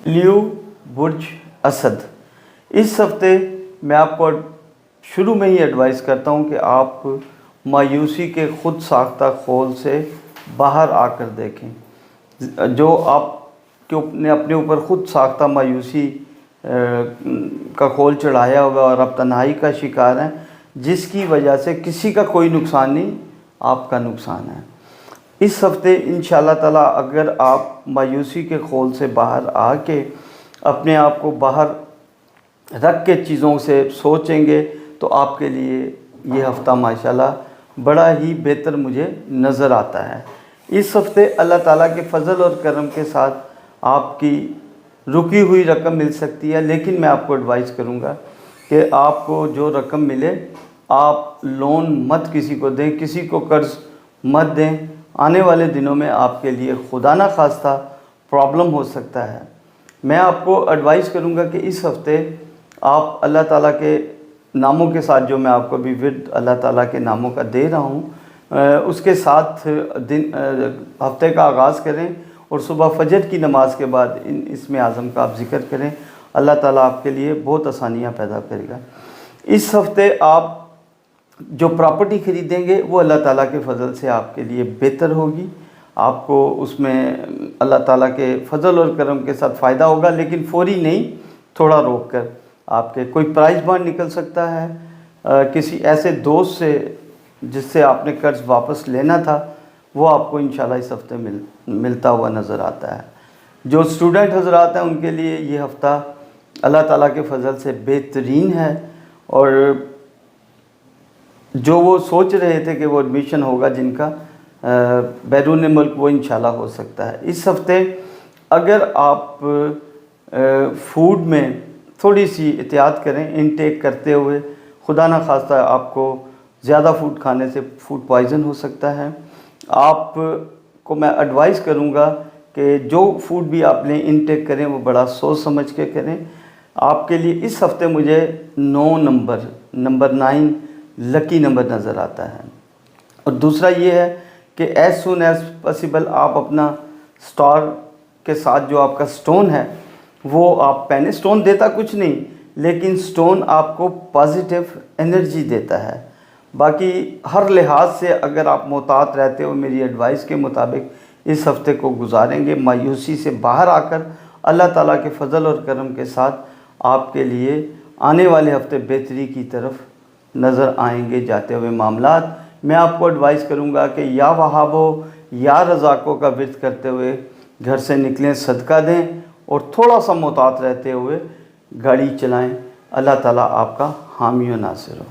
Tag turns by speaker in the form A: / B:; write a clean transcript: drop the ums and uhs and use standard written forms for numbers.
A: लियो बुर्ज असद। इस हफ्ते मैं आपको शुरू में ही एडवाइस करता हूं कि आप मायूसी के ख़ुद साख्ता खोल से बाहर आकर देखें। जो आप ने अपने ऊपर ख़ुद साख्ता मायूसी का खोल चढ़ाया होगा और आप तन्हाई का शिकार हैं, जिसकी वजह से किसी का कोई नुकसान नहीं, आपका नुकसान है। इस हफ्ते इंशाअल्लाह ताला अगर आप मायूसी के खोल से बाहर आके अपने आप को बाहर रख के चीज़ों से सोचेंगे तो आपके लिए ये हफ़्ता माशाल्लाह बड़ा ही बेहतर मुझे नज़र आता है। इस हफ्ते अल्लाह ताला के फ़ज़ल और करम के साथ आपकी रुकी हुई रकम मिल सकती है, लेकिन मैं आपको एडवाइस करूँगा कि आपको जो रकम मिले आप लोन मत किसी को दें, किसी को कर्ज़ मत दें। आने वाले दिनों में आपके लिए खुदा ना खास्ता प्रॉब्लम हो सकता है। मैं आपको एडवाइस करूँगा कि इस हफ़्ते आप अल्लाह ताला के नामों के साथ, जो मैं आपको अभी विद अल्लाह ताला के नामों का दे रहा हूँ, उसके साथ हफ्ते का आगाज़ करें और सुबह फजर की नमाज के बाद इसमें आज़म का आप ज़िक्र करें। अल्लाह ताला आपके लिए बहुत आसानियाँ पैदा करेगा। इस हफ़्ते आप जो प्रॉपर्टी ख़रीदेंगे वो अल्लाह ताला के फ़ज़ल से आपके लिए बेहतर होगी। आपको उसमें अल्लाह ताला के फ़ज़ल और करम के साथ फ़ायदा होगा, लेकिन फ़ौरी नहीं, थोड़ा रोक कर। आपके कोई प्राइस बॉन्ड निकल सकता है, किसी ऐसे दोस्त से जिससे आपने कर्ज़ वापस लेना था, वो आपको इंशाल्लाह इस हफ़्ते मिलता हुआ नज़र आता है। जो स्टूडेंट हज़रात हैं उनके लिए ये हफ़्ता अल्लाह ताला के फ़ज़ल से बेहतरीन है, और जो वो सोच रहे थे कि वो एडमिशन होगा जिनका बैरून मुल्क, वो इंशाल्लाह हो सकता है। इस हफ़्ते अगर आप फूड में थोड़ी सी एहतियात करें इनटेक करते हुए, खुदा ना खास्ता आपको ज़्यादा फूड खाने से फूड पॉइज़न हो सकता है। आपको मैं एडवाइस करूँगा कि जो फूड भी आप लें इनटेक करें वो बड़ा सोच समझ के करें। आपके लिए इस हफ़्ते मुझे 9 नंबर 9 लकी नंबर नज़र आता है। और दूसरा ये है कि एज़ सून एज़ पॉसिबल आप अपना स्टार के साथ जो आपका स्टोन है वो आप पहने। स्टोन देता कुछ नहीं, लेकिन स्टोन आपको पॉजिटिव एनर्जी देता है। बाकी हर लिहाज से अगर आप मोहतात रहते हो, मेरी एडवाइस के मुताबिक इस हफ़्ते को गुजारेंगे मायूसी से बाहर आकर, अल्लाह ताला के फ़ज़ल और करम के साथ आपके लिए आने वाले हफ़्ते बेहतरी की तरफ नज़र आएंगे जाते हुए मामलात। मैं आपको एडवाइस करूँगा कि या वहाबो या रज़ाक़ों का विर्द करते हुए घर से निकलें, सदका दें और थोड़ा सा मोहतात रहते हुए गाड़ी चलाएं। अल्लाह ताला आपका हामी व नासिर हो।